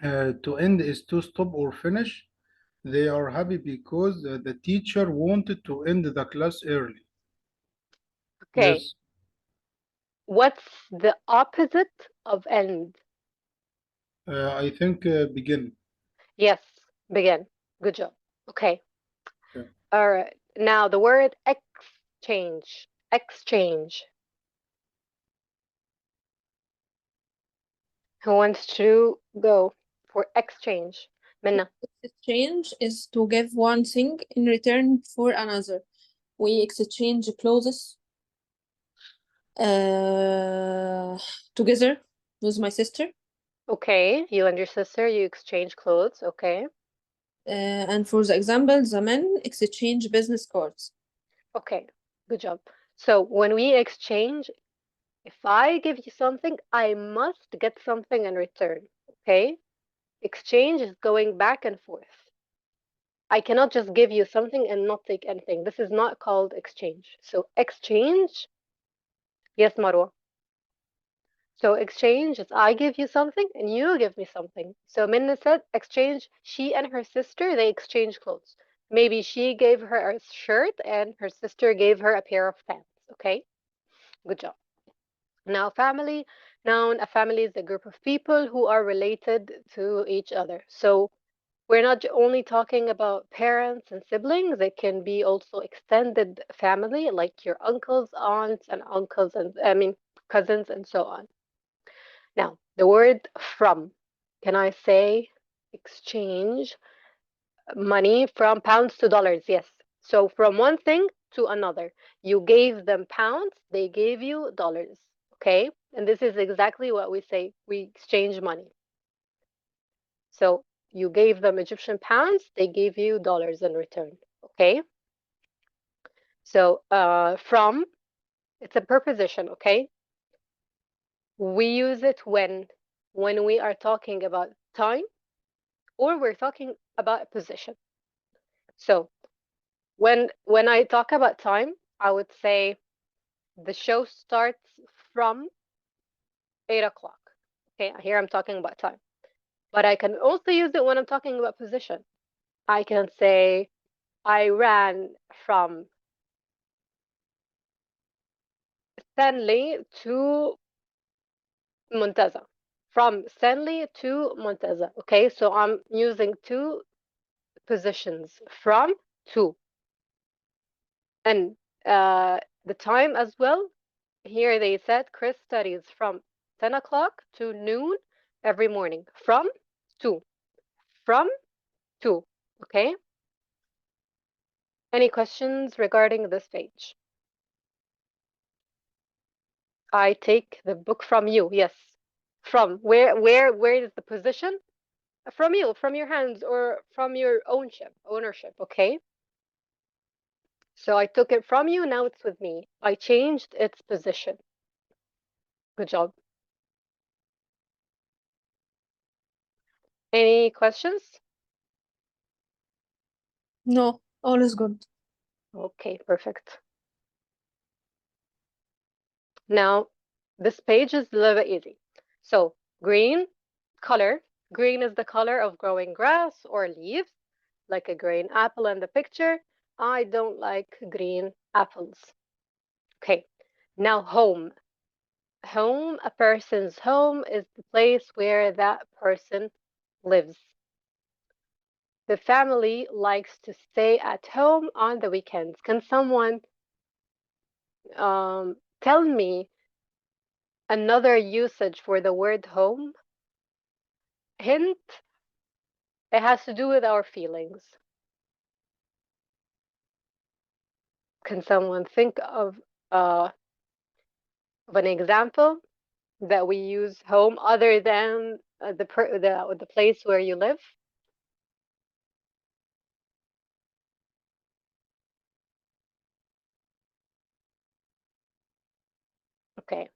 To end is to stop or finish. They are happy because the teacher wanted to end the class early. Okay. Yes, What's the opposite of end? I think begin. Yes, begin. Good job. Okay. Okay. All right. Now the word exchange. Exchange. Who wants to go for exchange? Minna. Exchange is to give one thing in return for another. We exchange clothes uh, together with my sister. Okay. You and your sister, you exchange clothes. Okay. And for the example, the men exchange business cards. Okay. Good job. So when we exchange, if I give you something, I must get something in return. Okay. Exchange is going back and forth. I cannot just give you something and not take anything. This is not called exchange. So exchange, yes, Marwa. So exchange is I give you something and you give me something. So Minna said exchange, she and her sister, they exchange clothes. Maybe she gave her a shirt and her sister gave her a pair of pants. Okay, good job. Now, family, noun, a family is a group of people who are related to each other. So we're not only talking about parents and siblings, it can be also extended family, like your uncles, aunts, and uncles, and I mean, cousins, and so on. Now, the word from, can I say exchange money from pounds to dollars? Yes. So from one thing to another, you gave them pounds, they gave you dollars. Okay. And this is exactly what we say we exchange money. So you gave them Egyptian pounds, they gave you dollars in return. Okay. So from, it's a preposition. Okay. We use it when we are talking about time or we're talking about a position. So when I talk about time, I would say the show starts from 8 o'clock. Okay, here I'm talking about time. But I can also use it when I'm talking about position. I can say I ran from Stanley to Montaza. From Stanley to Montaza. Okay, so I'm using two positions from to. And the time as well. Here they said Chris studies from 10 o'clock to noon every morning. To. From to. Okay. Any questions regarding this page? I take the book from you. Yes. From where is the position? From you, from your hands or from your ownership. Okay. So I took it from you. Now it's with me. I changed its position. Good job. Any questions? No, all is good. Okay, perfect. Now, this page is a little bit easy. So, green color. Green is the color of growing grass or leaves, like a green apple in the picture. I don't like green apples. Okay, now home. Home, a person's home is the place where that person lives. The family likes to stay at home on the weekends. Can someone tell me another usage for the word home? Hint, it has to do with our feelings. Can someone think uh, of an example that we use home other than the place where you live? Okay.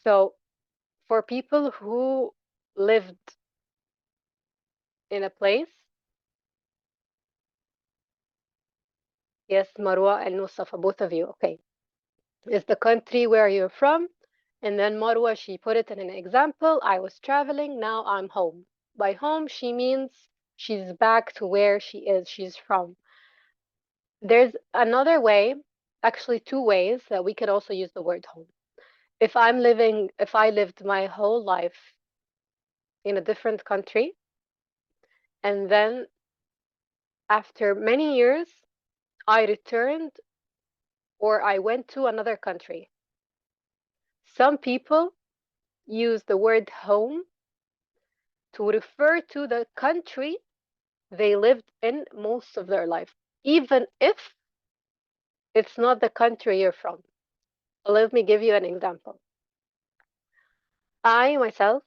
So for people who lived in a place, yes, Marwa and Mustafa, both of you. Okay. Is the country where you're from And then Marwa, she put it in an example. I was traveling, now I'm home. By home, she means she's back to where she's from. There's another way, actually two ways that we could also use the word home. If I lived my whole life in a different country, and then after many years, I returned or I went to another country. Some people use the word home to refer to the country they lived in most of their life, even if it's not the country you're from. Let me give you an example. I myself,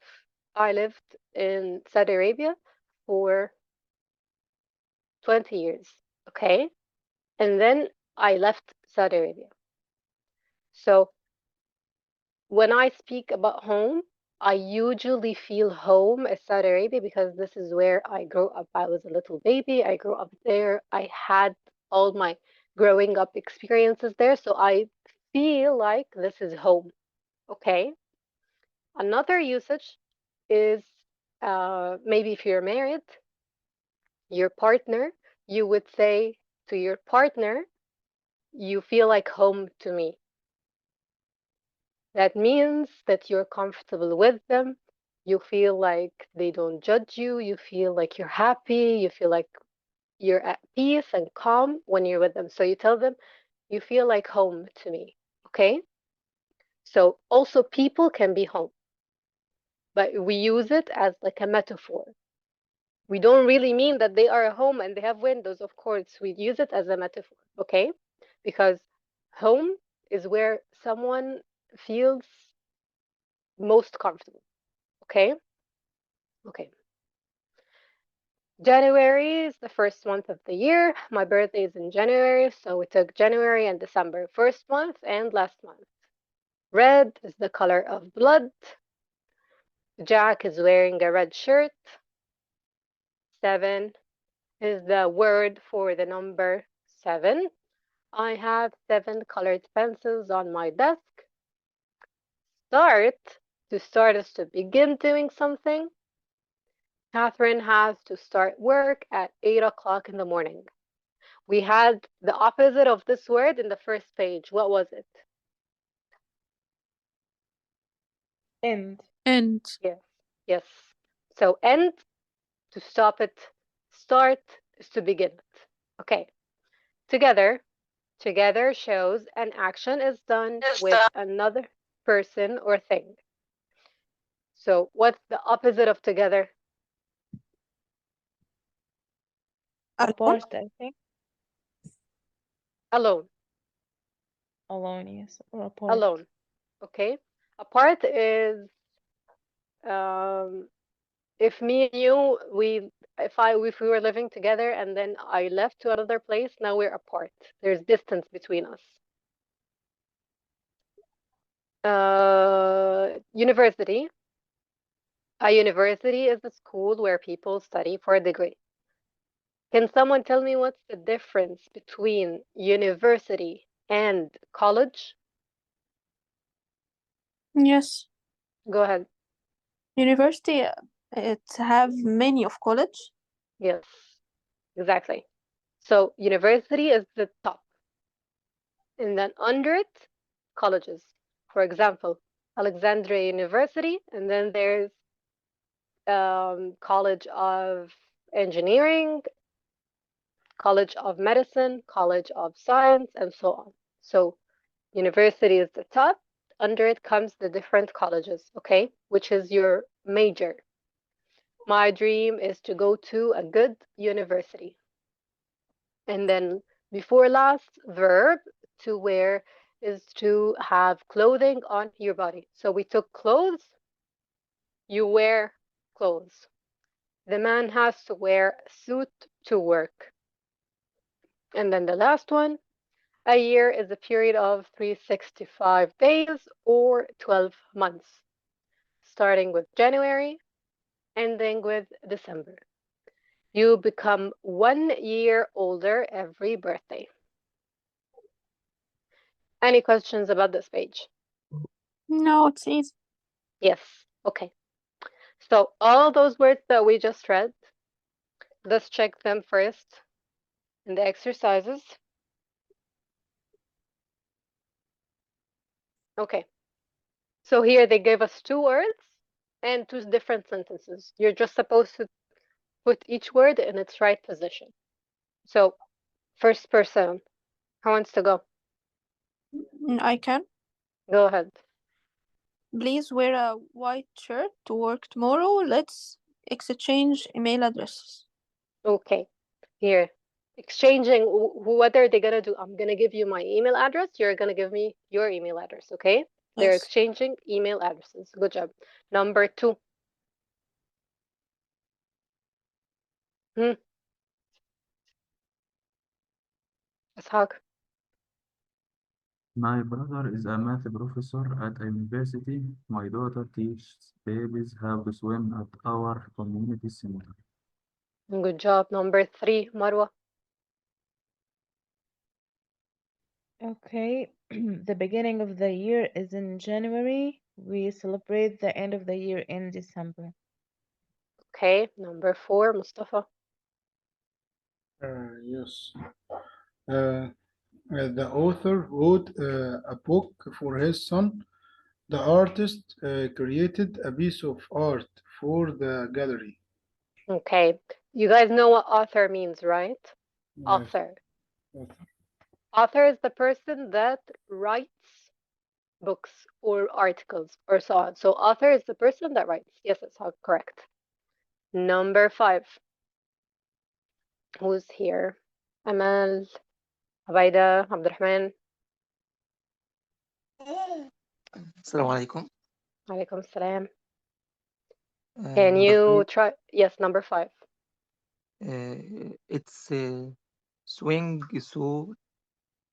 I lived in Saudi Arabia for 20 years, okay? And then I left Saudi Arabia. So when I speak about home, I usually feel home as Saudi Arabia because this is where I grew up. I was a little baby. I grew up there. I had all my growing up experiences there. So I feel like this is home. Okay. Another usage is maybe if you're married, your partner, you would say to your partner, you feel like home to me. That means that you're comfortable with them. You feel like they don't judge you. You feel like you're happy. You feel like you're at peace and calm when you're with them. So you tell them, you feel like home to me. Okay? So also people can be home, but we use it as like a metaphor. We don't really mean that they are a home and they have windows, of course. We use it as a metaphor. Okay? Because home is where someone feels most comfortable. Okay? Okay. January is the first month of the year. My birthday is in January, so we took January and December, first month and last month. Red is the color of blood. Jack is wearing a red shirt. 7 is the word for the number 7. I have 7 colored pencils on my desk. Start, to start is to begin doing something. Catherine has to start work at 8 o'clock in the morning. We had the opposite of this word in the first page. What was it? End. And Yes. Yes. So end, to stop it. Start is to begin it. Okay. Together. Together shows an action is done with another person or thing. So what's the opposite of together? alone. Apart, I think. Alone. Alone, yes. Or apart. Alone. Okay. Apart is um, if me and you, if we were living together and then I left to another place, now we're apart. There's distance between us. University. A university is a school where people study for a degree. Can someone tell me what's the difference between university and college? Yes. Go ahead. University, it have many of college. Yes, exactly. So university is the top, and then under it, colleges. For example, Alexandria University, and then there's College of Engineering, College of Medicine, College of Science, and so on. So university is the top. Under it comes the different colleges, okay? Which is your major. My dream is to go to a good university. And then before last, verb, to wear is to have clothing on your body. So we took clothes, you wear clothes. The man has to wear a suit to work. And then the last one, a year is a period of 365 days or 12 months, starting with January, ending with December. You become 1 year older every birthday. Any questions about this page? No, it's easy. Yes. Okay. So all those words that we just read, let's check them first in the exercises. Okay. So here they gave us two words and two different sentences. You're just supposed to put each word in its right position. So first person, who wants to go? I can. Go ahead. Please wear a white shirt to work tomorrow. Let's exchange email addresses. Okay. Here. Exchanging, what are they gonna do? I'm gonna give you my email address. You're gonna give me your email address, okay? They're Yes. exchanging email addresses. Good job. Number two. Hmm. Ishaq. My brother is a math professor at a university. My daughter teaches babies how to swim at our community center. Good job. Number three, Marwa. Okay. The beginning of the year is in January. We celebrate the end of the year in December. Okay. Number four, Mustafa. Yes. The author wrote a book for his son. The artist created a piece of art for the gallery. Okay. You guys know what author means, right? Yes. Author. Author is the person that writes books or articles or so on. So author is the person that writes. Yes, that's how correct. Number five. Who's here? Amal, Abaida, Abdurrahman. Assalamu alaikum. Alaikum salam. Can Number you five, try? Yes, number five. it's swing. So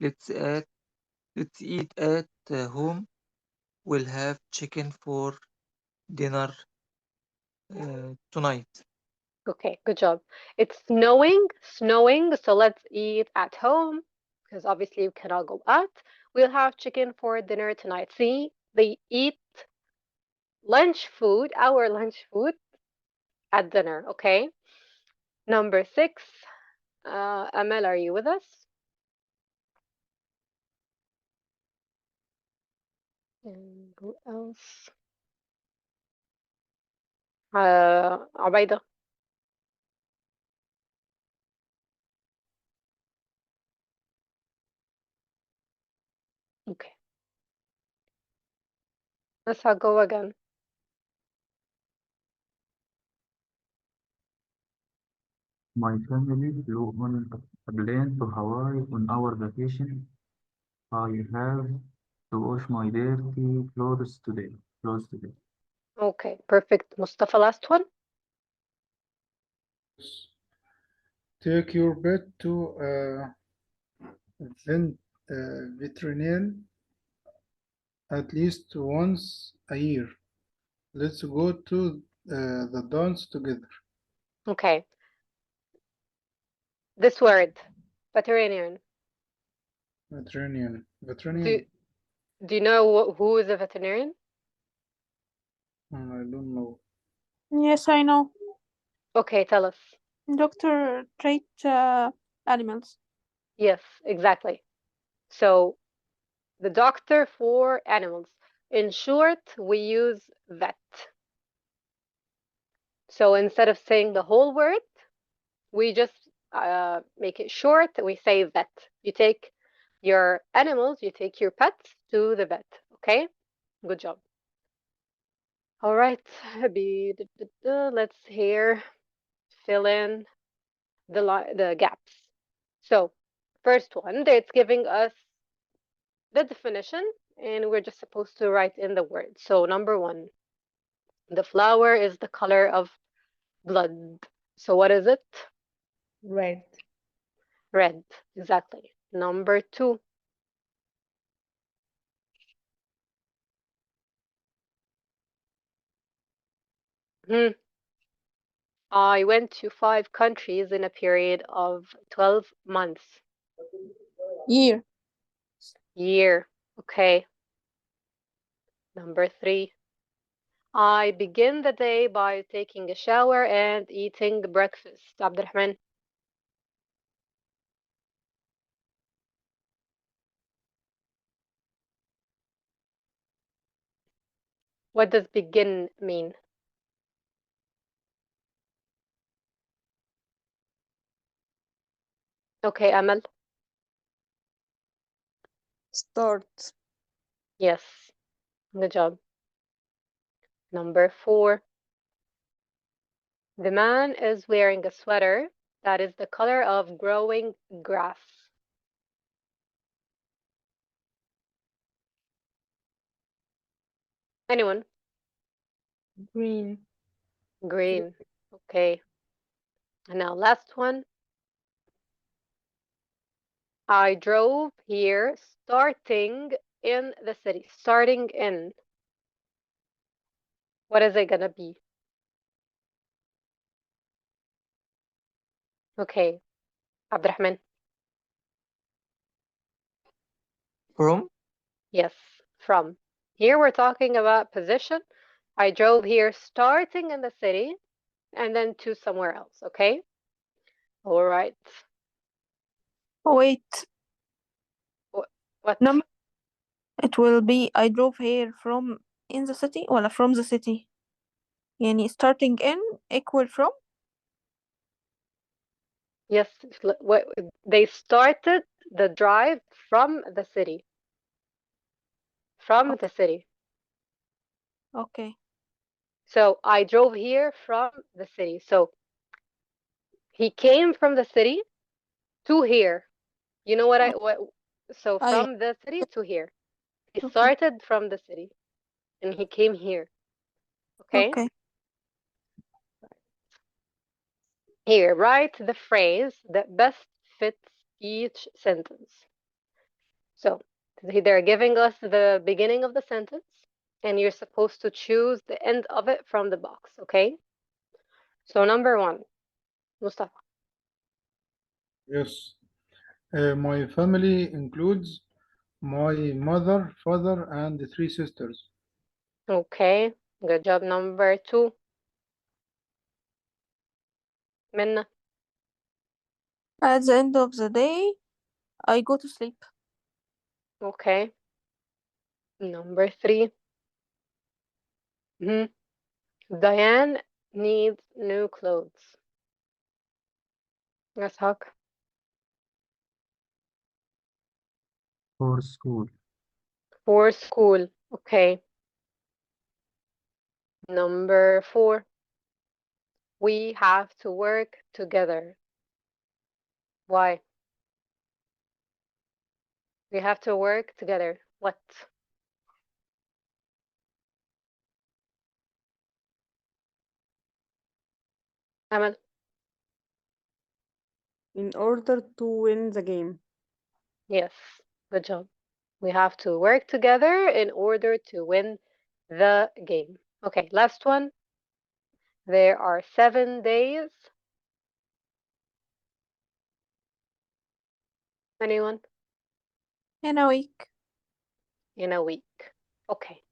let's at let's eat at home. We'll have chicken for dinner tonight. Okay, good job. It's snowing, so let's eat at home because obviously we cannot go out. We'll have chicken for dinner tonight. See, they eat lunch food, our lunch food at dinner, okay? Number six, Amal, are you with us? And who else? Abaida. Okay, let's go again. My family flew on a plane to Hawaii on our vacation. I have to wash my dirty clothes today. Clothes today. Okay, perfect. Mustafa, last one. Take your pet to vet, veterinarian at least once a year. Let's go to the dance together. Okay, this word, veterinarian. Veterinarian. Do Veterinarian. do you know who is a veterinarian? I don't know. Yes, I know. Okay, tell us. Doctor treat animals. Yes, exactly. So the doctor for animals. In short, we use vet. So instead of saying the whole word, we just make it short. We say vet. You take your animals, you take your pets to the vet. Okay, good job. All right, let's here fill in the gaps. So first one, it's giving us the definition, and we're just supposed to write in the word. So number one, the flower is the color of blood. So what is it? Red. Red, exactly. Number two, hmm, I went to 5 countries in a period of 12 months. Year. Year, okay. Number 3. I begin the day by taking a shower and eating breakfast. Abdurrahman. What does begin mean? Okay, Amal. Start. Yes. Good job. Number 4. The man is wearing a sweater that is the color of growing grass. Anyone? Green. Green. Okay. And now last one. I drove here starting in the city. Starting in. What is it gonna be? Okay. Abdurrahman. From? Yes. From. Here we're talking about position. I drove here starting in the city and then to somewhere else. Okay. All right. Oh, wait. What? Number. It will be I drove here from in the city ولا from the city. يعني starting in equal from. Yes. They started the drive from the city. From the city. Okay. So I drove here from the city. So he came from the city to here. You know what? So أيوة. from the city to here. He Okay. started from the city and he came here. Okay? Okay. Here, write the phrase that best fits each sentence. So they're giving us the beginning of the sentence and you're supposed to choose the end of it from the box. Okay? So number 1, Mustafa. Yes. My family includes my mother, father, and 3 sisters. Okay. Good job. Number 2, Minna. At the end of the day, I go to sleep. Okay. Number 3, Diane needs new clothes. Yes, Huck. For school. For school. Okay. Number 4, we have to work together. Why? We have to work together. What? Amal? In order to win the game. Yes. Good job. We have to work together in order to win the game. Okay, last one. There are 7 days. Anyone? In a week. In a week. Okay.